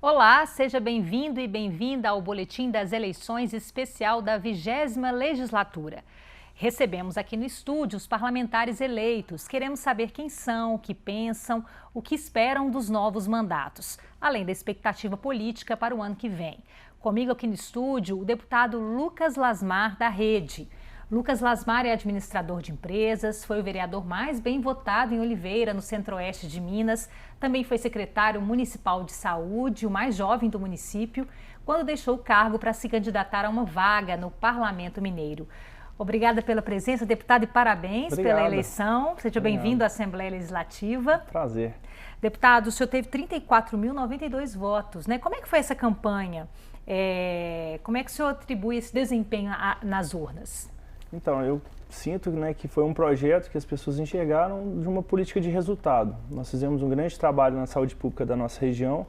Olá, seja bem-vindo e bem-vinda ao Boletim das Eleições Especial da 20ª Legislatura. Recebemos aqui no estúdio os parlamentares eleitos. Queremos saber quem são, o que pensam, o que esperam dos novos mandatos, além da expectativa política para o ano que vem. Comigo aqui no estúdio, o deputado Lucas Lasmar, da Rede. Lucas Lasmar é administrador de empresas, foi o vereador mais bem votado em Oliveira, no centro-oeste de Minas. Também foi secretário municipal de saúde, o mais jovem do município, quando deixou o cargo para se candidatar a uma vaga no Parlamento Mineiro. Obrigada pela presença, deputado, e parabéns pela eleição. Seja bem-vindo à Assembleia Legislativa. Prazer. Deputado, o senhor teve 34.092 votos, né? Como é que foi essa campanha? Como é que o senhor atribui esse desempenho nas urnas? Então, eu sinto, né, que foi um projeto que as pessoas enxergaram de uma política de resultado. Nós fizemos um grande trabalho na saúde pública da nossa região,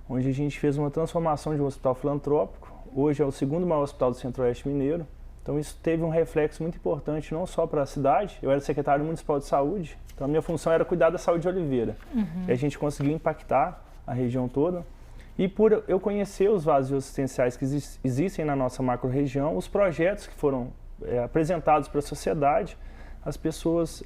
onde a gente fez uma transformação de um hospital filantrópico. Hoje é o segundo maior hospital do Centro-Oeste Mineiro. Então, isso teve um reflexo muito importante, não só para a cidade. Eu era secretário municipal de saúde, então a minha função era cuidar da saúde de Oliveira. E a gente conseguiu impactar a região toda. E por eu conhecer os vazios assistenciais que existem na nossa macro-região, os projetos que foram apresentados para a sociedade, as pessoas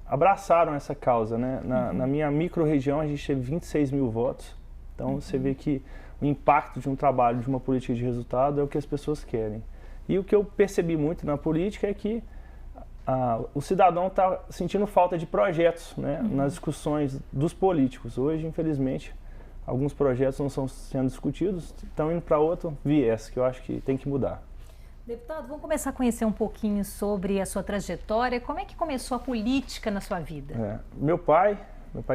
abraçaram essa causa, né? Na minha micro-região a gente teve 26 mil votos, então você vê que o impacto de um trabalho, de uma política de resultado é o que as pessoas querem. E o que eu percebi muito na política é que o cidadão está sentindo falta de projetos, né? Nas discussões dos políticos. Hoje, infelizmente, alguns projetos não estão sendo discutidos, estão indo para outro viés, que eu acho que tem que mudar. Deputado, vamos começar a conhecer um pouquinho sobre a sua trajetória. Como é que começou a política na sua vida? Meu pai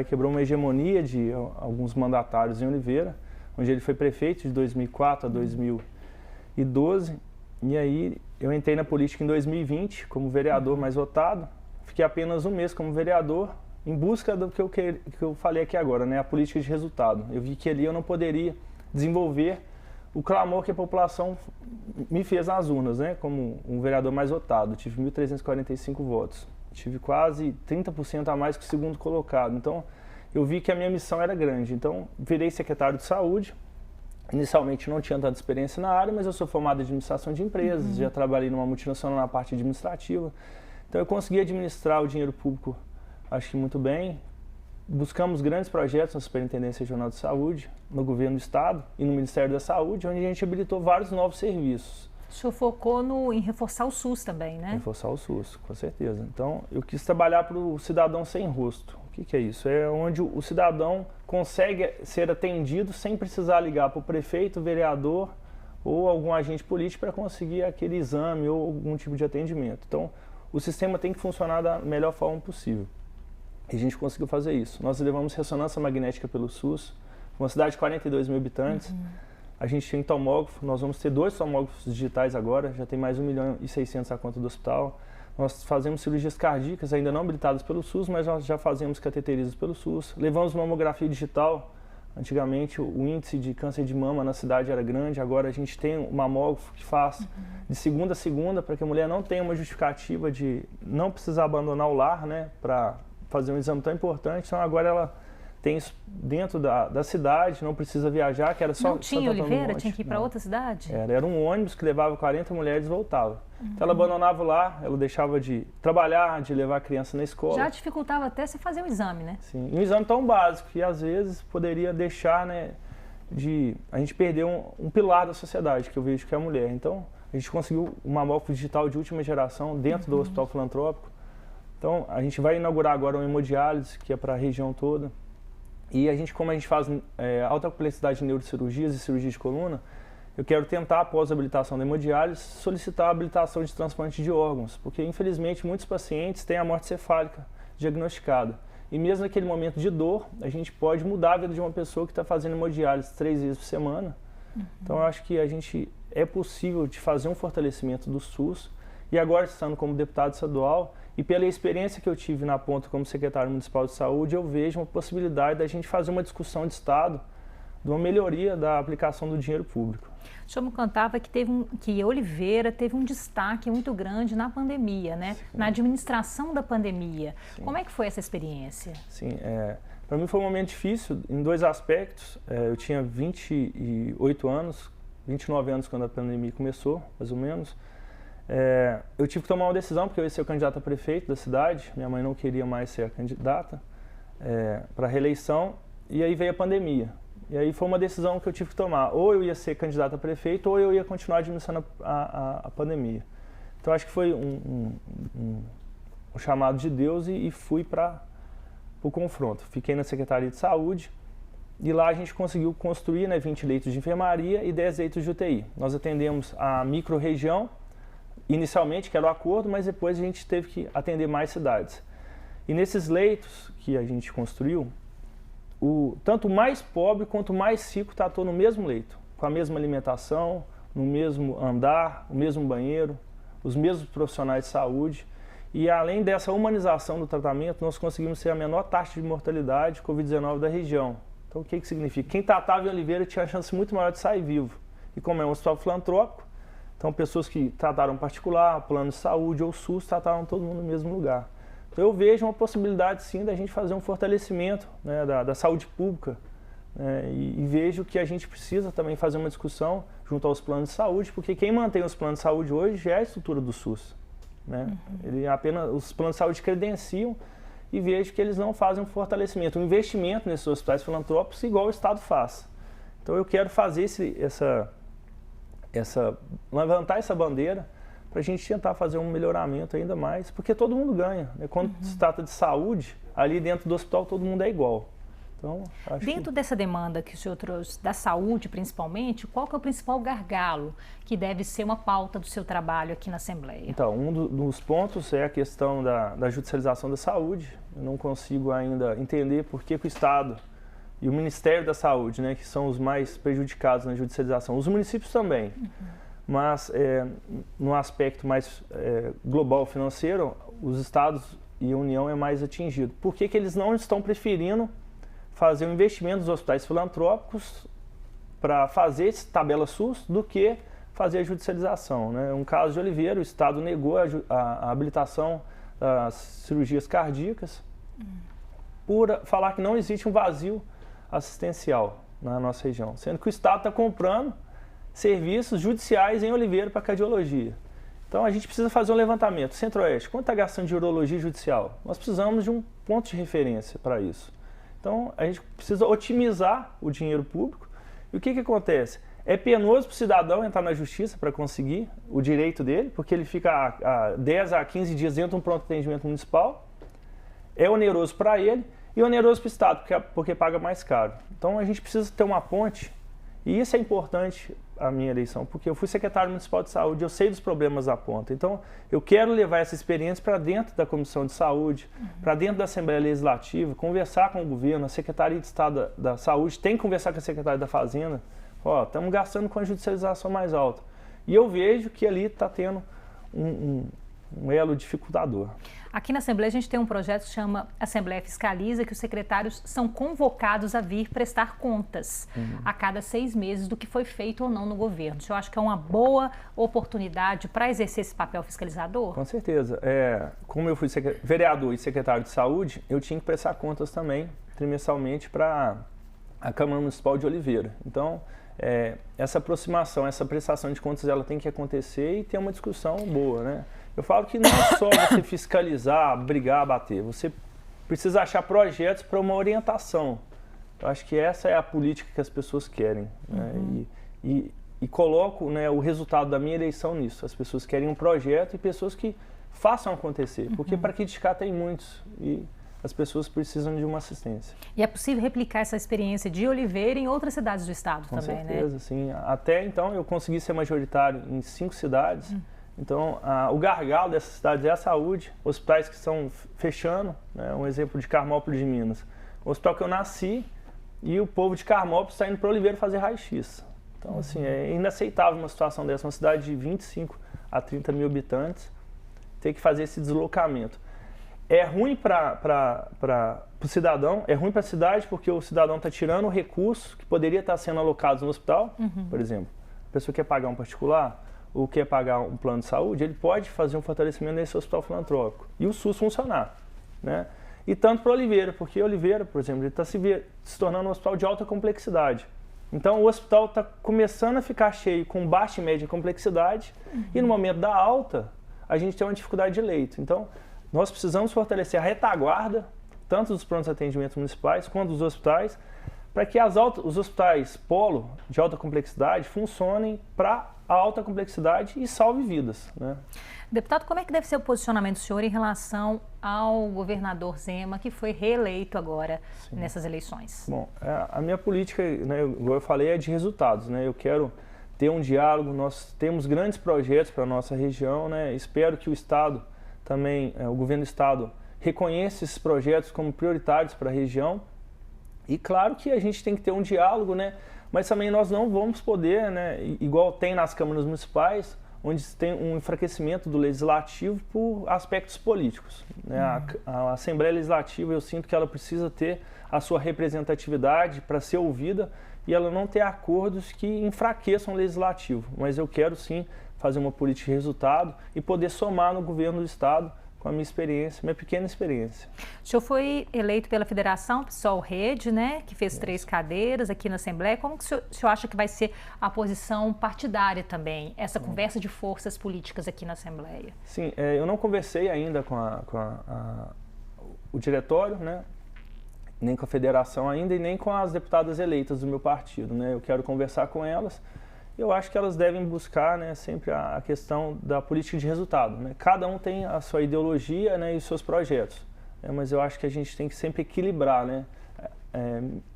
quebrou uma hegemonia de alguns mandatários em Oliveira, onde ele foi prefeito de 2004 a 2012. E aí eu entrei na política em 2020 como vereador mais votado. Fiquei apenas um mês como vereador em busca do que eu falei aqui agora, né? A política de resultado. Eu vi que ali eu não poderia desenvolver o clamor que a população me fez nas urnas, né? Como um vereador mais votado, tive 1.345 votos, tive quase 30% a mais que o segundo colocado. Então, eu vi que a minha missão era grande. Então, virei secretário de saúde. Inicialmente não tinha tanta experiência na área, mas eu sou formado em administração de empresas, já trabalhei numa multinacional na parte administrativa. Então, eu consegui administrar o dinheiro público, acho que muito bem. Buscamos grandes projetos na Superintendência Regional de Saúde, no Governo do Estado e no Ministério da Saúde, onde a gente habilitou vários novos serviços. O senhor focou em reforçar o SUS também, né? Reforçar o SUS, com certeza. Então, eu quis trabalhar para o cidadão sem rosto. O que é isso? É onde o cidadão consegue ser atendido sem precisar ligar para o prefeito, vereador ou algum agente político para conseguir aquele exame ou algum tipo de atendimento. Então, o sistema tem que funcionar da melhor forma possível. E a gente conseguiu fazer isso. Nós levamos ressonância magnética pelo SUS, uma cidade de 42 mil habitantes. A gente tem tomógrafo, nós vamos ter 2 tomógrafos digitais agora, já tem mais 1.600.000 a conta do hospital. Nós fazemos cirurgias cardíacas, ainda não habilitadas pelo SUS, mas nós já fazemos cateterismo pelo SUS. Levamos mamografia digital. Antigamente o índice de câncer de mama na cidade era grande, agora a gente tem um mamógrafo que faz de segunda a segunda para que a mulher não tenha uma justificativa de não precisar abandonar o lar, né, para fazer um exame tão importante. Então agora ela tem isso dentro da cidade, não precisa viajar, que era só... Não tinha Oliveira? Tinha que ir para outra cidade? Era um ônibus que levava 40 mulheres e voltava. Então ela abandonava lá, ela deixava de trabalhar, de levar a criança na escola. Já dificultava até você fazer o exame, né? Sim, e um exame tão básico que às vezes poderia deixar, né, a gente perder um pilar da sociedade, que eu vejo que é a mulher. Então a gente conseguiu um mamógrafo digital de última geração dentro do Hospital Filantrópico. Então a gente vai inaugurar agora uma hemodiálise, que é para a região toda. E como a gente faz alta complexidade de neurocirurgias e cirurgia de coluna, eu quero tentar, após a habilitação da hemodiálise, solicitar a habilitação de transplante de órgãos, porque infelizmente muitos pacientes têm a morte cefálica diagnosticada. E mesmo naquele momento de dor, a gente pode mudar a vida de uma pessoa que está fazendo hemodiálise 3 vezes por semana. Então eu acho que é possível de fazer um fortalecimento do SUS. E agora, estando como deputado estadual, e pela experiência que eu tive na ponta como secretário municipal de saúde, eu vejo uma possibilidade da gente fazer uma discussão de Estado, de uma melhoria da aplicação do dinheiro público. O senhor me contava que Oliveira teve um destaque muito grande na pandemia, né? Sim. Na administração da pandemia. Sim. Como é que foi essa experiência? Sim, Para mim foi um momento difícil em dois aspectos. Eu tinha 28 anos, 29 anos quando a pandemia começou, mais ou menos. Eu tive que tomar uma decisão, porque eu ia ser o candidato a prefeito da cidade. Minha mãe não queria mais ser a candidata para a reeleição, e aí veio a pandemia. E aí foi uma decisão que eu tive que tomar. Ou eu ia ser candidato a prefeito, ou eu ia continuar administrando a pandemia. Então acho que foi um chamado de Deus e fui para o confronto. Fiquei na Secretaria de Saúde e lá a gente conseguiu construir 20 leitos de enfermaria e 10 leitos de UTI. Nós atendemos a micro-região, inicialmente, que era o acordo, mas depois a gente teve que atender mais cidades. E nesses leitos que a gente construiu, tanto o mais pobre quanto o mais rico tratou no mesmo leito, com a mesma alimentação, no mesmo andar, o mesmo banheiro, os mesmos profissionais de saúde. E além dessa humanização do tratamento, nós conseguimos ser a menor taxa de mortalidade Covid-19 da região. Então o que significa? Quem tratava em Oliveira tinha a chance muito maior de sair vivo. E como é um hospital filantrópico, então pessoas que trataram particular, plano de saúde ou SUS, trataram todo mundo no mesmo lugar. Então eu vejo uma possibilidade sim da gente fazer um fortalecimento, né, da saúde pública, né, e vejo que a gente precisa também fazer uma discussão junto aos planos de saúde, porque quem mantém os planos de saúde hoje é a estrutura do SUS. Né? Os planos de saúde credenciam e vejo que eles não fazem um fortalecimento, um investimento nesses hospitais filantrópicos igual o Estado faz. Então eu quero fazer levantar essa bandeira para a gente tentar fazer um melhoramento ainda mais, porque todo mundo ganha. Né? Quando se trata de saúde, ali dentro do hospital todo mundo é igual. Então, dentro dessa demanda que o senhor trouxe, da saúde principalmente, qual que é o principal gargalo que deve ser uma pauta do seu trabalho aqui na Assembleia? Então, um dos pontos é a questão da judicialização da saúde. Eu não consigo ainda entender por que o Estado e o Ministério da Saúde, né, que são os mais prejudicados na judicialização, os municípios também, mas no aspecto mais global financeiro, os estados e a União é mais atingido. Por que eles não estão preferindo fazer um investimento nos hospitais filantrópicos para fazer essa tabela SUS do que fazer a judicialização? Né? Um caso de Oliveira, o Estado negou a habilitação das cirurgias cardíacas por falar que não existe um vazio assistencial na nossa região, sendo que o Estado está comprando serviços judiciais em Oliveira para cardiologia. Então a gente precisa fazer um levantamento. Centro-Oeste, quanto está gastando de urologia judicial? Nós precisamos de um ponto de referência para isso. Então, a gente precisa otimizar o dinheiro público. E o que acontece? É penoso para o cidadão entrar na justiça para conseguir o direito dele, porque ele fica há 10 a 15 dias dentro de um pronto atendimento municipal. É oneroso para ele e oneroso para o Estado, porque paga mais caro. Então, a gente precisa ter uma ponte, e isso é importante a minha eleição, porque eu fui secretário municipal de saúde, eu sei dos problemas da ponta. Então, eu quero levar essa experiência para dentro da Comissão de Saúde, para dentro da Assembleia Legislativa, conversar com o governo, a Secretaria de Estado da Saúde tem que conversar com a Secretaria da Fazenda. Estamos gastando com a judicialização mais alta. E eu vejo que ali está tendo um elo dificultador. Aqui na Assembleia a gente tem um projeto que se chama Assembleia Fiscaliza, que os secretários são convocados a vir prestar contas a cada 6 meses do que foi feito ou não no governo. O senhor acha que é uma boa oportunidade para exercer esse papel fiscalizador? Com certeza. Como eu fui vereador e secretário de saúde, eu tinha que prestar contas também, trimestralmente, para a Câmara Municipal de Oliveira. Então, essa aproximação, essa prestação de contas, ela tem que acontecer e ter uma discussão boa, né? Eu falo que não é só você fiscalizar, brigar, bater. Você precisa achar projetos para uma orientação. Eu acho que essa é a política que as pessoas querem. Né? E coloco, né, o resultado da minha eleição nisso. As pessoas querem um projeto e pessoas que façam acontecer. Porque para criticar tem muitos. E as pessoas precisam de uma assistência. E é possível replicar essa experiência de Oliveira em outras cidades do estado também, né? Com certeza, sim. Até então eu consegui ser majoritário em 5 cidades. Então, o gargalo dessas cidades é a saúde, hospitais que estão fechando, né? Um exemplo de Carmópolis de Minas. O hospital que eu nasci e o povo de Carmópolis está indo para Oliveira fazer raio-x. Então, assim, é inaceitável uma situação dessa, uma cidade de 25 a 30 mil habitantes, ter que fazer esse deslocamento. É ruim para o cidadão, é ruim para a cidade, porque o cidadão está tirando o recurso que poderia estar sendo alocado no hospital, por exemplo. A pessoa quer pagar um particular, ou quer pagar um plano de saúde, ele pode fazer um fortalecimento nesse hospital filantrópico e o SUS funcionar, né? E tanto para Oliveira, porque Oliveira, por exemplo, ele está se tornando um hospital de alta complexidade. Então o hospital está começando a ficar cheio com baixa e média complexidade e no momento da alta a gente tem uma dificuldade de leito. Então nós precisamos fortalecer a retaguarda, tanto dos prontos atendimentos municipais quanto dos hospitais, para que os hospitais polo de alta complexidade funcionem para a alta complexidade e salve vidas, né? Deputado, como é que deve ser o posicionamento do senhor em relação ao governador Zema, que foi reeleito agora nessas eleições? Bom, a minha política, né, como eu falei, é de resultados, né? Eu quero ter um diálogo, nós temos grandes projetos para a nossa região, né? Espero que o Estado também, o governo do Estado, reconheça esses projetos como prioritários para a região. E claro que a gente tem que ter um diálogo, né? Mas também nós não vamos poder, né, igual tem nas câmaras municipais, onde tem um enfraquecimento do legislativo por aspectos políticos, né? A Assembleia Legislativa, eu sinto que ela precisa ter a sua representatividade para ser ouvida e ela não ter acordos que enfraqueçam o legislativo. Mas eu quero sim fazer uma política de resultado e poder somar no governo do Estado com a minha experiência, minha pequena experiência. O senhor foi eleito pela Federação PSOL Rede, né, que fez 3 cadeiras aqui na Assembleia. Como que o senhor acha que vai ser a posição partidária também, essa conversa de forças políticas aqui na Assembleia? Sim, eu não conversei ainda com o diretório, né, nem com a federação ainda e nem com as deputadas eleitas do meu partido, né. Eu quero conversar com elas. Eu acho que elas devem buscar, né, sempre a questão da política de resultado, né? Cada um tem a sua ideologia, né, e os seus projetos, né? Mas eu acho que a gente tem que sempre equilibrar, né?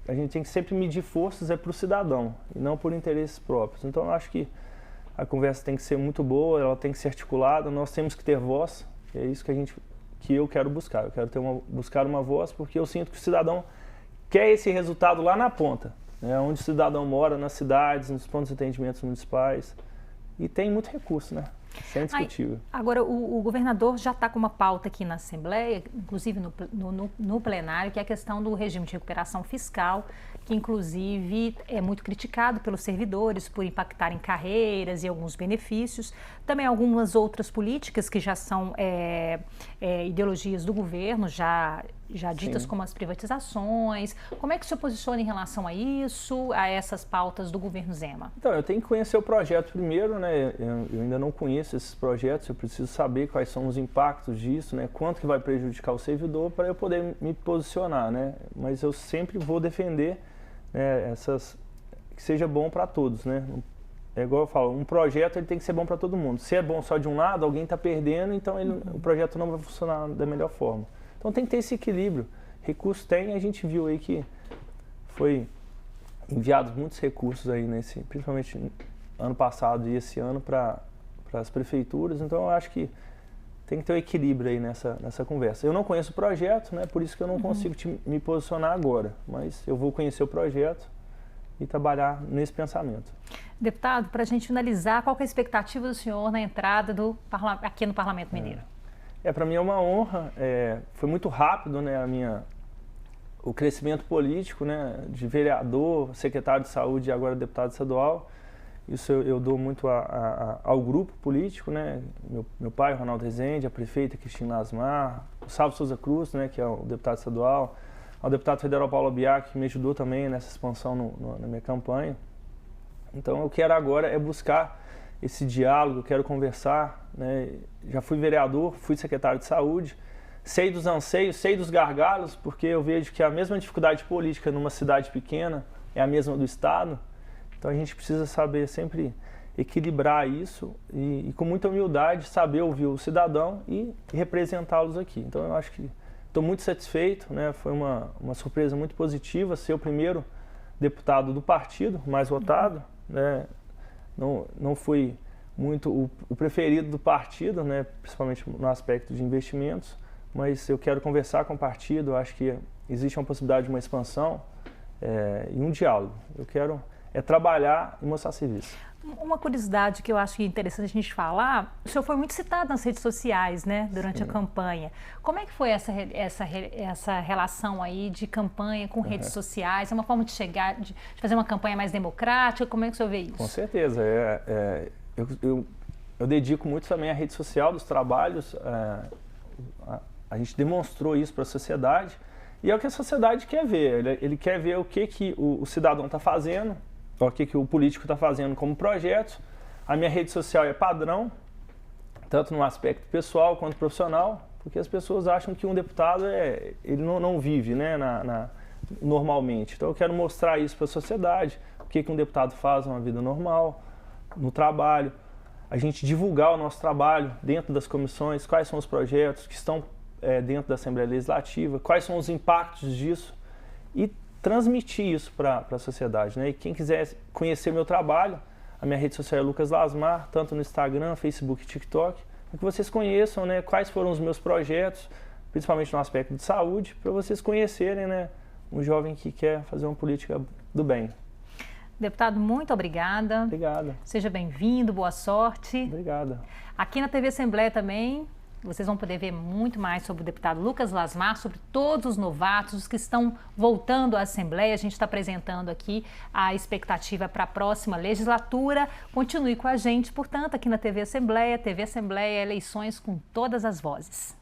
A gente tem que sempre medir forças para o cidadão e não por interesses próprios. Então eu acho que a conversa tem que ser muito boa, ela tem que ser articulada, nós temos que ter voz, e é isso que eu quero buscar. Eu quero buscar uma voz porque eu sinto que o cidadão quer esse resultado lá na ponta, né, onde o cidadão mora, nas cidades, nos pontos de atendimentos municipais. E tem muito recurso, né? Isso é indiscutível. Agora, o governador já está com uma pauta aqui na Assembleia, inclusive no plenário, que é a questão do regime de recuperação fiscal, que inclusive é muito criticado pelos servidores por impactar em carreiras e alguns benefícios. Também algumas outras políticas que já são ideologias do governo, já ditas como as privatizações. Como é que o senhor posiciona em relação a isso, a essas pautas do governo Zema? Então, eu tenho que conhecer o projeto primeiro, né? Eu ainda não conheço esses projetos, eu preciso saber quais são os impactos disso, né? Quanto que vai prejudicar o servidor para eu poder me posicionar, né? Mas eu sempre vou defender, né, que seja bom para todos, né? É igual eu falo, um projeto ele tem que ser bom para todo mundo. Se é bom só de um lado, alguém está perdendo, então o projeto não vai funcionar da melhor forma. Então tem que ter esse equilíbrio. Recursos tem, a gente viu aí que foi enviados muitos recursos aí principalmente ano passado e esse ano para as prefeituras. Então eu acho que tem que ter um equilíbrio aí nessa conversa. Eu não conheço o projeto, né? Por isso que eu não consigo me posicionar agora, mas eu vou conhecer o projeto e trabalhar nesse pensamento. Deputado, para a gente finalizar, qual que é a expectativa do senhor na entrada aqui no Parlamento Mineiro? Para mim é uma honra, foi muito rápido, né, o crescimento político, né, de vereador, secretário de saúde e agora deputado estadual. Isso eu dou muito ao grupo político, né, meu pai, Ronaldo Rezende, a prefeita Cristina Asmar, o Salvo Souza Cruz, né, que é o deputado estadual, ao deputado federal Paulo Biak, que me ajudou também nessa expansão na minha campanha. Então eu quero agora buscar esse diálogo, eu quero conversar, né? Já fui vereador, fui secretário de saúde, sei dos anseios, sei dos gargalos, porque eu vejo que a mesma dificuldade política numa cidade pequena é a mesma do estado. Então a gente precisa saber sempre equilibrar isso e com muita humildade saber ouvir o cidadão e representá-los aqui. Então eu acho que estou muito satisfeito, né? Foi uma surpresa muito positiva ser o primeiro deputado do partido mais votado, né? Não fui muito o preferido do partido, né? Principalmente no aspecto de investimentos, mas eu quero conversar com o partido, acho que existe uma possibilidade de uma expansão e um diálogo. Eu quero trabalhar e mostrar serviço. Uma curiosidade que eu acho interessante a gente falar, o senhor foi muito citado nas redes sociais, né, durante a campanha. Como é que foi essa relação aí de campanha com redes sociais? É uma forma de chegar, de fazer uma campanha mais democrática? Como é que o senhor vê isso? Com certeza. Eu dedico muito também à rede social dos trabalhos. A gente demonstrou isso para a sociedade e é o que a sociedade quer ver. Ele quer ver o que o cidadão está fazendo, o que o político está fazendo como projeto. A minha rede social é padrão, tanto no aspecto pessoal quanto profissional, porque as pessoas acham que um deputado ele não vive, né, normalmente. Então eu quero mostrar isso para a sociedade, o que um deputado faz numa vida normal, no trabalho. A gente divulgar o nosso trabalho dentro das comissões, quais são os projetos que estão dentro da Assembleia Legislativa, quais são os impactos disso e transmitir isso para a sociedade, né? E quem quiser conhecer meu trabalho, a minha rede social é Lucas Lasmar, tanto no Instagram, Facebook e TikTok, para que vocês conheçam, né, quais foram os meus projetos, principalmente no aspecto de saúde, para vocês conhecerem, né, um jovem que quer fazer uma política do bem. Deputado, muito obrigada. Obrigada. Seja bem-vindo, boa sorte. Obrigada. Aqui na TV Assembleia também, vocês vão poder ver muito mais sobre o deputado Lucas Lasmar, sobre todos os novatos, os que estão voltando à Assembleia. A gente está apresentando aqui a expectativa para a próxima legislatura. Continue com a gente, portanto, aqui na TV Assembleia, eleições com todas as vozes.